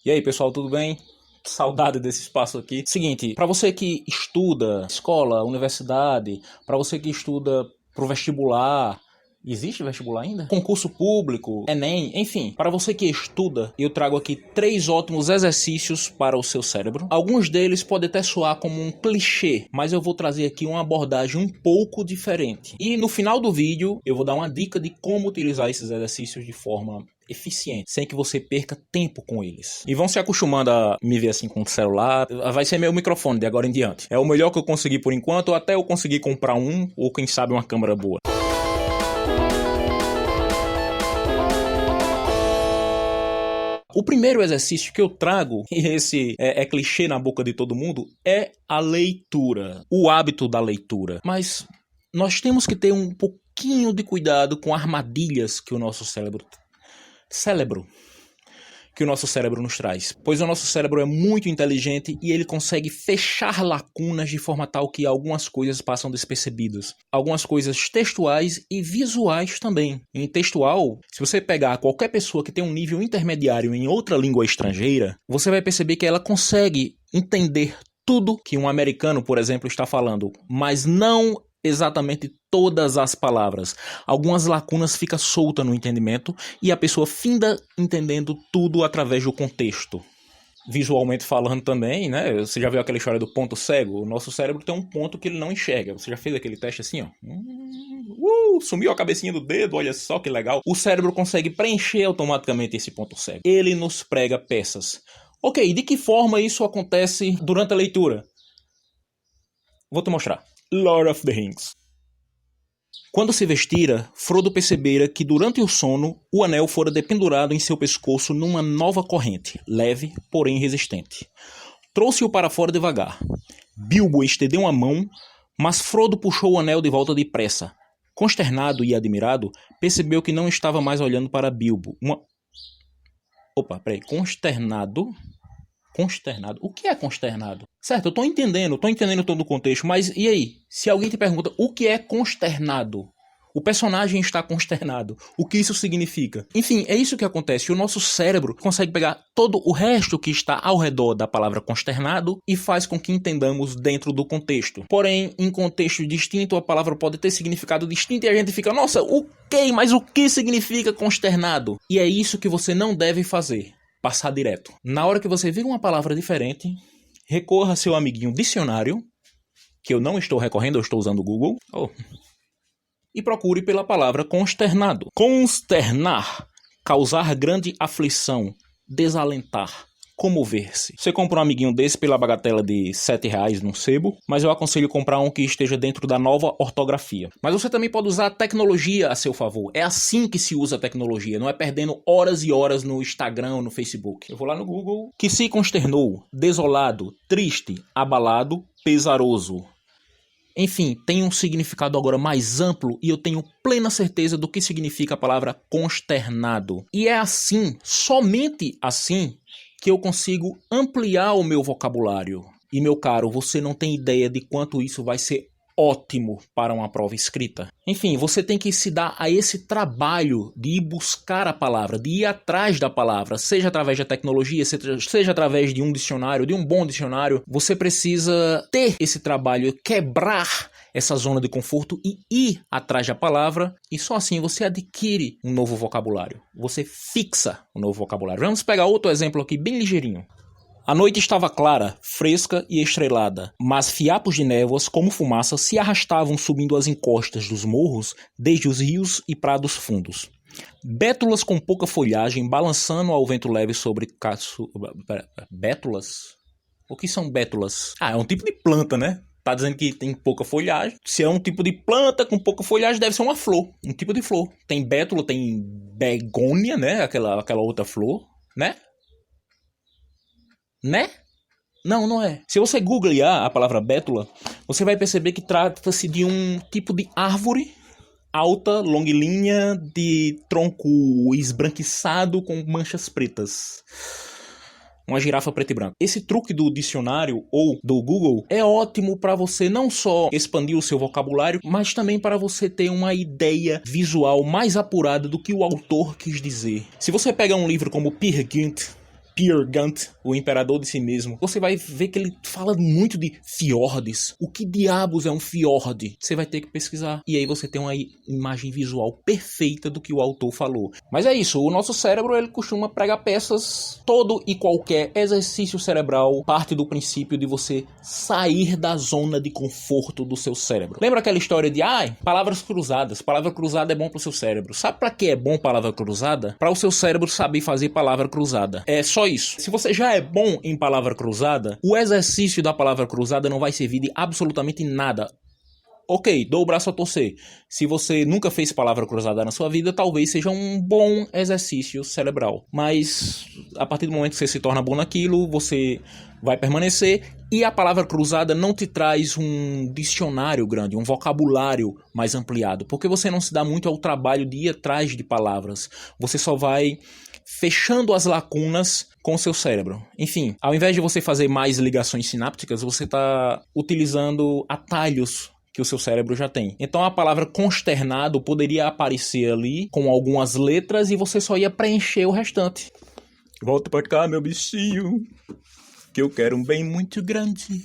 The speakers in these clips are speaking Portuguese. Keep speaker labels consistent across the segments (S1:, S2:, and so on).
S1: E aí, pessoal, tudo bem? Saudade desse espaço aqui. Seguinte, para você que estuda escola, universidade, para você que estuda pro vestibular, existe vestibular ainda? Concurso público, Enem, enfim, para você que estuda, eu trago aqui 3 ótimos exercícios para o seu cérebro. Alguns deles podem até soar como um clichê, mas eu vou trazer aqui uma abordagem um pouco diferente. E no final do vídeo, eu vou dar uma dica de como utilizar esses exercícios de forma eficiente, sem que você perca tempo com eles. E vão se acostumando a me ver assim com o celular. Vai ser meu microfone de agora em diante. É o melhor que eu consegui por enquanto, ou até eu conseguir comprar um, ou quem sabe uma câmera boa. O primeiro exercício que eu trago, e esse é clichê na boca de todo mundo, é a leitura. O hábito da leitura. Mas nós temos que ter um pouquinho de cuidado com armadilhas que o nosso cérebro nos traz. Pois o nosso cérebro é muito inteligente e ele consegue fechar lacunas de forma tal que algumas coisas passam despercebidas. Algumas coisas textuais e visuais também. Em textual, se você pegar qualquer pessoa que tem um nível intermediário em outra língua estrangeira, você vai perceber que ela consegue entender tudo que um americano, por exemplo, está falando, mas não exatamente todas as palavras. Algumas lacunas ficam soltas no entendimento e a pessoa finda entendendo tudo através do contexto. Visualmente falando também, né? Você já viu aquela história do ponto cego? O nosso cérebro tem um ponto que ele não enxerga. Você já fez aquele teste assim, ó? Sumiu a cabecinha do dedo, olha só que legal. O cérebro consegue preencher automaticamente esse ponto cego. Ele nos prega peças. Ok, de que forma isso acontece durante a leitura? Vou te mostrar. Lord of the Rings. Quando se vestira, Frodo percebera que durante o sono o anel fora dependurado em seu pescoço numa nova corrente, leve, porém resistente. Trouxe-o para fora devagar. Bilbo estendeu a mão, mas Frodo puxou o anel de volta depressa. Consternado e admirado, percebeu que não estava mais olhando para Bilbo. Consternado? O que é consternado? Certo, eu tô entendendo todo o contexto, mas e aí? Se alguém te pergunta o que é consternado, o personagem está consternado, o que isso significa? Enfim, é isso que acontece. O nosso cérebro consegue pegar todo o resto que está ao redor da palavra consternado e faz com que entendamos dentro do contexto. Porém, em contexto distinto, a palavra pode ter significado distinto e a gente fica, nossa, mas o que significa consternado? E é isso que você não deve fazer. Passar direto. Na hora que você vir uma palavra diferente, recorra a seu amiguinho dicionário, que eu não estou recorrendo, eu estou usando o Google, e procure pela palavra consternado. Consternar, causar grande aflição, desalentar, comover-se. Você compra um amiguinho desse pela bagatela de R$7 num sebo, mas eu aconselho comprar um que esteja dentro da nova ortografia. Mas você também pode usar a tecnologia a seu favor. É assim que se usa a tecnologia, não é perdendo horas e horas no Instagram ou no Facebook. Eu vou lá no Google. Que se consternou, desolado, triste, abalado, pesaroso. Enfim, tem um significado agora mais amplo e eu tenho plena certeza do que significa a palavra consternado. E é assim, somente assim, que eu consigo ampliar o meu vocabulário. E, meu caro, você não tem ideia de quanto isso vai ser ótimo para uma prova escrita. Enfim, você tem que se dar a esse trabalho de ir buscar a palavra, de ir atrás da palavra, seja através da tecnologia, seja através de um dicionário, de um bom dicionário. Você precisa ter esse trabalho, quebrar essa zona de conforto e ir atrás da palavra, e só assim você adquire um novo vocabulário. Você fixa um novo vocabulário. Vamos pegar outro exemplo aqui, bem ligeirinho. A noite estava clara, fresca e estrelada, mas fiapos de névoas, como fumaça, se arrastavam subindo as encostas dos morros, desde os rios e prados fundos. Bétulas com pouca folhagem, balançando ao vento leve sobre Bétulas? O que são bétulas? É um tipo de planta, né? Tá dizendo que tem pouca folhagem. Se é um tipo de planta com pouca folhagem, deve ser uma flor. Um tipo de flor. Tem bétula, tem begônia, né? Aquela outra flor, né? Né? Não, não é. Se você googlear a palavra bétula, você vai perceber que trata-se de um tipo de árvore alta, longilínea, de tronco esbranquiçado com manchas pretas. Uma girafa preta e branca. Esse truque do dicionário ou do Google é ótimo para você não só expandir o seu vocabulário, mas também para você ter uma ideia visual mais apurada do que o autor quis dizer. Se você pega um livro como Peer Peer Gynt, o imperador de si mesmo, você vai ver que ele fala muito de fiordes. O que diabos é um fiord? Você vai ter que pesquisar. E aí você tem uma imagem visual perfeita do que o autor falou. Mas é isso, o nosso cérebro ele costuma pregar peças. Todo e qualquer exercício cerebral parte do princípio de você sair da zona de conforto do seu cérebro. Lembra aquela história de, palavras cruzadas. Palavra cruzada é bom pro seu cérebro. Sabe pra que é bom palavra cruzada? Para o seu cérebro saber fazer palavra cruzada. É só isso. Se você já é bom em palavra cruzada, o exercício da palavra cruzada não vai servir de absolutamente nada. Ok, dou o braço a torcer. Se você nunca fez palavra cruzada na sua vida, talvez seja um bom exercício cerebral. Mas a partir do momento que você se torna bom naquilo, você vai permanecer. E a palavra cruzada não te traz um dicionário grande, um vocabulário mais ampliado. Porque você não se dá muito ao trabalho de ir atrás de palavras. Você só vai fechando as lacunas com o seu cérebro. Enfim, ao invés de você fazer mais ligações sinápticas, você está utilizando atalhos que o seu cérebro já tem. Então a palavra consternado poderia aparecer ali com algumas letras e você só ia preencher o restante. Volta pra cá, meu bichinho, que eu quero um bem muito grande.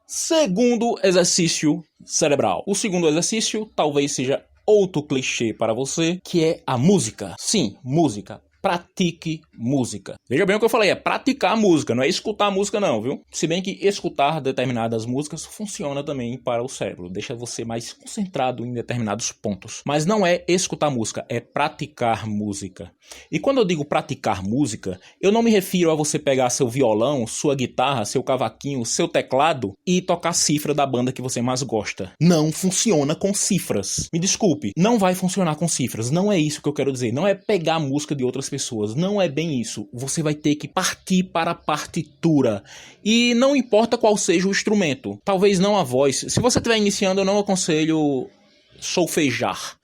S1: Segundo exercício cerebral. O segundo exercício talvez seja outro clichê para você, que é a música. Sim, música. Pratique música. Veja bem o que eu falei, é praticar música, não é escutar música não, viu? Se bem que escutar determinadas músicas funciona também para o cérebro, deixa você mais concentrado em determinados pontos. Mas não é escutar música, é praticar música. E quando eu digo praticar música, eu não me refiro a você pegar seu violão, sua guitarra, seu cavaquinho, seu teclado e tocar cifra da banda que você mais gosta. Não funciona com cifras. Me desculpe, não vai funcionar com cifras, não é isso que eu quero dizer, não é pegar a música de outras pessoas, não é bem isso. Você vai ter que partir para a partitura. E não importa qual seja o instrumento, talvez não a voz. Se você estiver iniciando, eu não aconselho solfejar,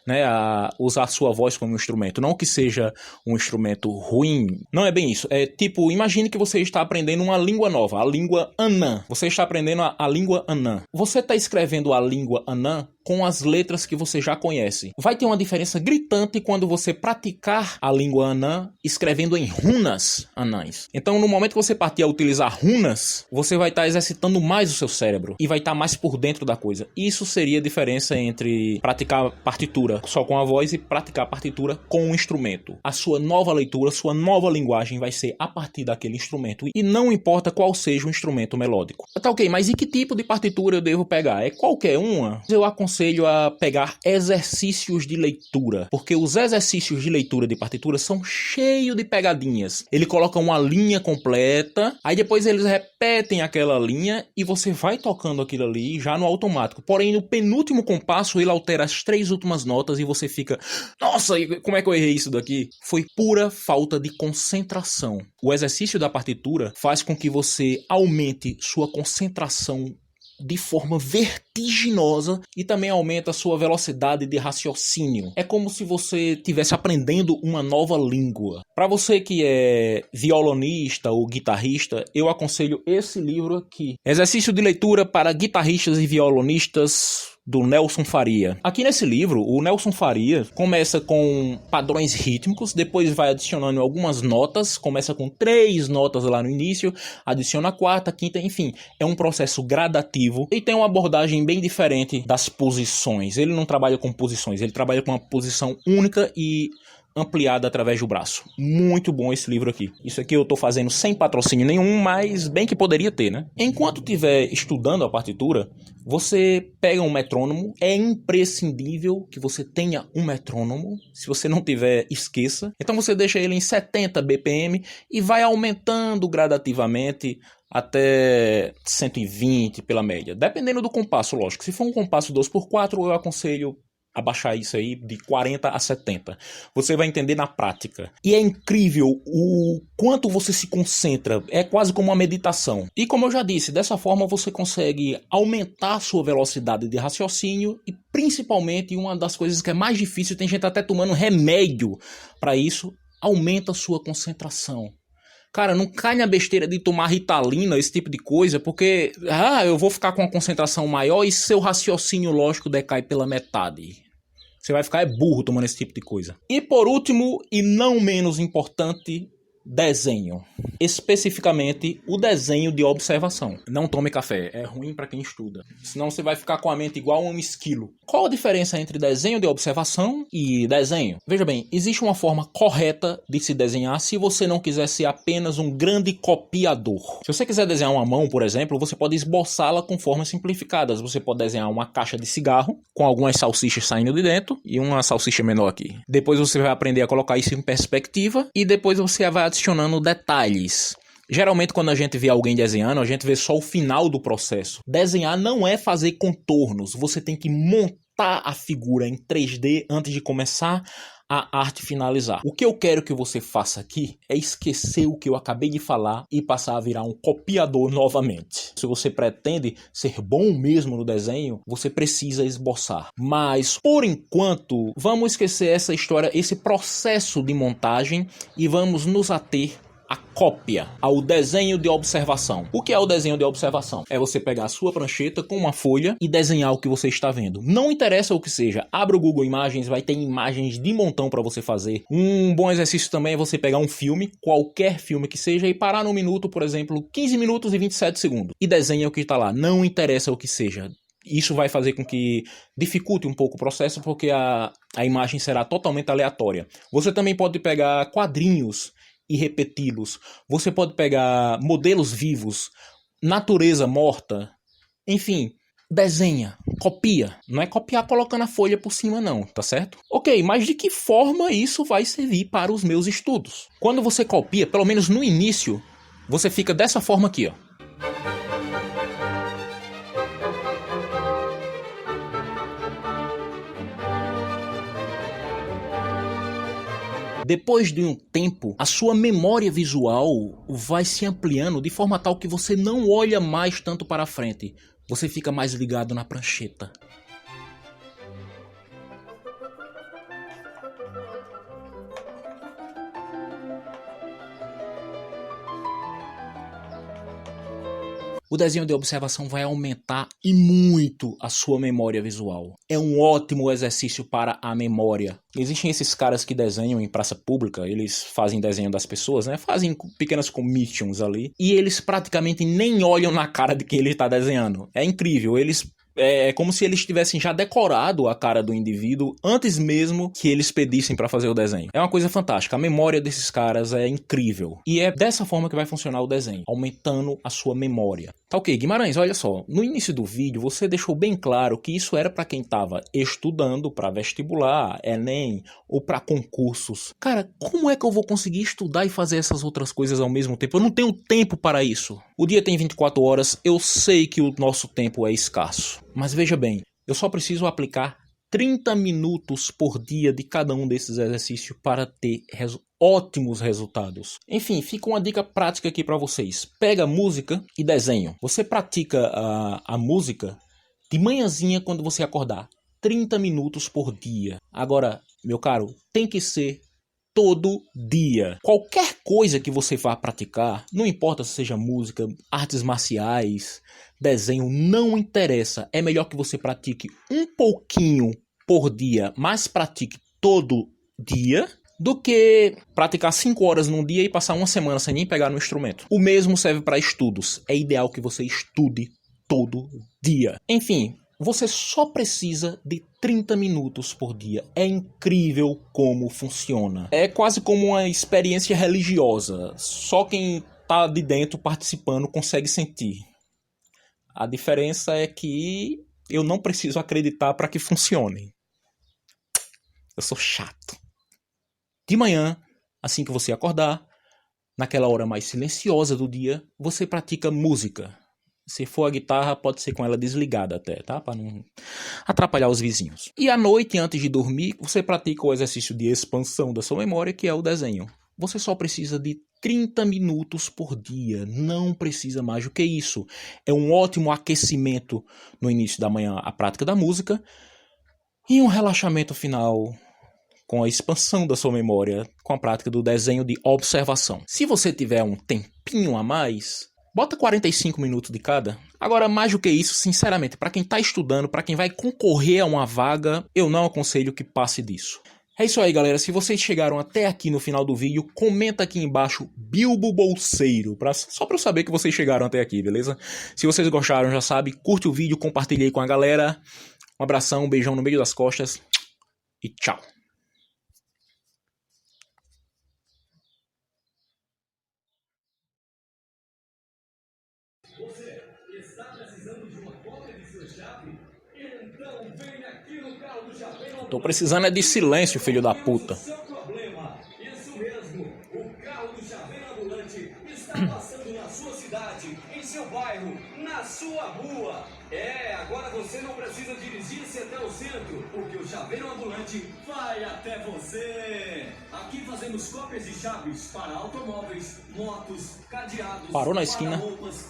S1: né, a usar a sua voz como instrumento. Não que seja um instrumento ruim, não é bem isso. É tipo, imagine que você está aprendendo uma língua nova, a língua anã. Você está aprendendo a língua anã. Você está escrevendo a língua anã com as letras que você já conhece. Vai ter uma diferença gritante quando você praticar a língua anã escrevendo em runas anãs. Então, no momento que você partir a utilizar runas, você vai estar exercitando mais o seu cérebro e vai estar mais por dentro da coisa. Isso seria a diferença entre praticar partitura só com a voz e praticar partitura com um instrumento. A sua nova leitura, sua nova linguagem vai ser a partir daquele instrumento e não importa qual seja o instrumento melódico. Tá ok, mas e que tipo de partitura eu devo pegar? É qualquer uma? Eu aconselho a pegar exercícios de leitura, porque os exercícios de leitura de partitura são cheios de pegadinhas. Ele coloca uma linha completa, aí depois eles repetem aquela linha e você vai tocando aquilo ali já no automático. Porém, no penúltimo compasso ele altera as 3 últimas notas e você fica, nossa, como é que eu errei isso daqui? Foi pura falta de concentração. O exercício da partitura faz com que você aumente sua concentração de forma vertiginosa e também aumenta a sua velocidade de raciocínio. É como se você estivesse aprendendo uma nova língua. Para você que é violonista ou guitarrista, eu aconselho esse livro aqui. Exercício de leitura para guitarristas e violonistas, do Nelson Faria. Aqui nesse livro, o Nelson Faria começa com padrões rítmicos, depois vai adicionando algumas notas, começa com 3 notas lá no início, adiciona a 4ª, 5ª, enfim, é um processo gradativo e tem uma abordagem bem diferente das posições. Ele não trabalha com posições, ele trabalha com uma posição única e ampliada através do braço. Muito bom esse livro aqui. Isso aqui eu tô fazendo sem patrocínio nenhum, mas bem que poderia ter, né? Enquanto estiver estudando a partitura, você pega um metrônomo. É imprescindível que você tenha um metrônomo. Se você não tiver, esqueça. Então você deixa ele em 70 BPM e vai aumentando gradativamente até 120 pela média. Dependendo do compasso, lógico. Se for um compasso 2x4, eu aconselho abaixar isso aí de 40 a 70. Você vai entender na prática. E é incrível o quanto você se concentra. É quase como uma meditação. E como eu já disse, dessa forma você consegue aumentar a sua velocidade de raciocínio e principalmente uma das coisas que é mais difícil, tem gente até tomando remédio para isso, aumenta a sua concentração. Cara, não cai na besteira de tomar Ritalina, esse tipo de coisa, porque eu vou ficar com uma concentração maior e seu raciocínio lógico decai pela metade. Você vai ficar burro tomando esse tipo de coisa. E por último, e não menos importante, desenho. Especificamente o desenho de observação. Não tome café, é ruim para quem estuda. Senão você vai ficar com a mente igual a um esquilo. Qual a diferença entre desenho de observação e desenho? Veja bem, existe uma forma correta de se desenhar se você não quiser ser apenas um grande copiador. Se você quiser desenhar uma mão, por exemplo, você pode esboçá-la com formas simplificadas. Você pode desenhar uma caixa de cigarro com algumas salsichas saindo de dentro e uma salsicha menor aqui. Depois você vai aprender a colocar isso em perspectiva e depois você vai adicionando detalhes. Geralmente quando a gente vê alguém desenhando, a gente vê só o final do processo. Desenhar não é fazer contornos, você tem que montar a figura em 3D antes de começar a arte finalizar. O que eu quero que você faça aqui é esquecer o que eu acabei de falar e passar a virar um copiador novamente. Se você pretende ser bom mesmo no desenho, você precisa esboçar. Mas, por enquanto, vamos esquecer essa história, esse processo de montagem e vamos nos ater a cópia, ao desenho de observação. O que é o desenho de observação? É você pegar a sua prancheta com uma folha e desenhar o que você está vendo. Não interessa o que seja, abra o Google Imagens, vai ter imagens de montão para você fazer. Um bom exercício também é você pegar um filme, qualquer filme que seja, e parar no minuto, por exemplo, 15 minutos e 27 segundos. E desenha o que está lá, não interessa o que seja. Isso vai fazer com que dificulte um pouco o processo, porque a imagem será totalmente aleatória. Você também pode pegar quadrinhos e repeti-los. Você pode pegar modelos vivos, natureza morta, enfim, desenha, copia. Não é copiar colocando a folha por cima não, tá certo? Ok, mas de que forma isso vai servir para os meus estudos? Quando você copia, pelo menos no início, você fica dessa forma aqui, ó. Depois de um tempo, a sua memória visual vai se ampliando de forma tal que você não olha mais tanto para frente. Você fica mais ligado na prancheta. O desenho de observação vai aumentar e muito a sua memória visual. É um ótimo exercício para a memória. Existem esses caras que desenham em praça pública, eles fazem desenho das pessoas, né? Fazem pequenas commissions ali. E eles praticamente nem olham na cara de quem ele está desenhando. É incrível, é como se eles tivessem já decorado a cara do indivíduo antes mesmo que eles pedissem para fazer o desenho. É uma coisa fantástica, a memória desses caras é incrível. E é dessa forma que vai funcionar o desenho, aumentando a sua memória. Tá ok, Guimarães, olha só, no início do vídeo você deixou bem claro que isso era para quem estava estudando para vestibular, Enem ou para concursos. Cara, como é que eu vou conseguir estudar e fazer essas outras coisas ao mesmo tempo? Eu não tenho tempo para isso. O dia tem 24 horas, eu sei que o nosso tempo é escasso. Mas veja bem, eu só preciso aplicar 30 minutos por dia de cada um desses exercícios para ter ótimos resultados. Enfim, fica uma dica prática aqui para vocês. Pega música e desenho. Você pratica a música de manhãzinha quando você acordar. 30 minutos por dia. Agora, meu caro, tem que ser todo dia. Qualquer coisa que você vá praticar, não importa se seja música, artes marciais, desenho, não interessa. É melhor que você pratique um pouquinho por dia, mas pratique todo dia, do que praticar 5 horas num dia e passar uma semana sem nem pegar no instrumento. O mesmo serve para estudos. É ideal que você estude todo dia. Enfim, você só precisa de 30 minutos por dia. É incrível como funciona. É quase como uma experiência religiosa. Só quem tá de dentro participando consegue sentir. A diferença é que eu não preciso acreditar para que funcione. Eu sou chato. De manhã, assim que você acordar, naquela hora mais silenciosa do dia, você pratica música. Se for a guitarra, pode ser com ela desligada até, tá? Para não atrapalhar os vizinhos. E à noite, antes de dormir, você pratica o exercício de expansão da sua memória, que é o desenho. Você só precisa de 30 minutos por dia, não precisa mais do que isso. É um ótimo aquecimento no início da manhã, a prática da música, e um relaxamento final com a expansão da sua memória, com a prática do desenho de observação. Se você tiver um tempinho a mais, Bota 45 minutos de cada. Agora, mais do que isso, sinceramente, para quem tá estudando, para quem vai concorrer a uma vaga, eu não aconselho que passe disso. É isso aí, galera. Se vocês chegaram até aqui no final do vídeo, comenta aqui embaixo Bilbo Bolseiro, só pra eu saber que vocês chegaram até aqui, beleza? Se vocês gostaram, já sabe, curte o vídeo, compartilhe aí com a galera. Um abração, um beijão no meio das costas e tchau.
S2: Você está precisando de uma cópia de sua chave? Então vem aqui no carro do Chaveiro.
S1: Tô precisando é de silêncio, filho da puta.
S2: Seu problema. Isso mesmo. O carro do Chaveiro Ambulante está passando na sua cidade, em seu bairro, na sua rua. Agora você não precisa dirigir-se até o centro, porque o Chaveiro Ambulante vai até você. Aqui fazemos cópias de chaves para automóveis, motos, cadeados,
S1: Parou na esquina.
S2: para roupas,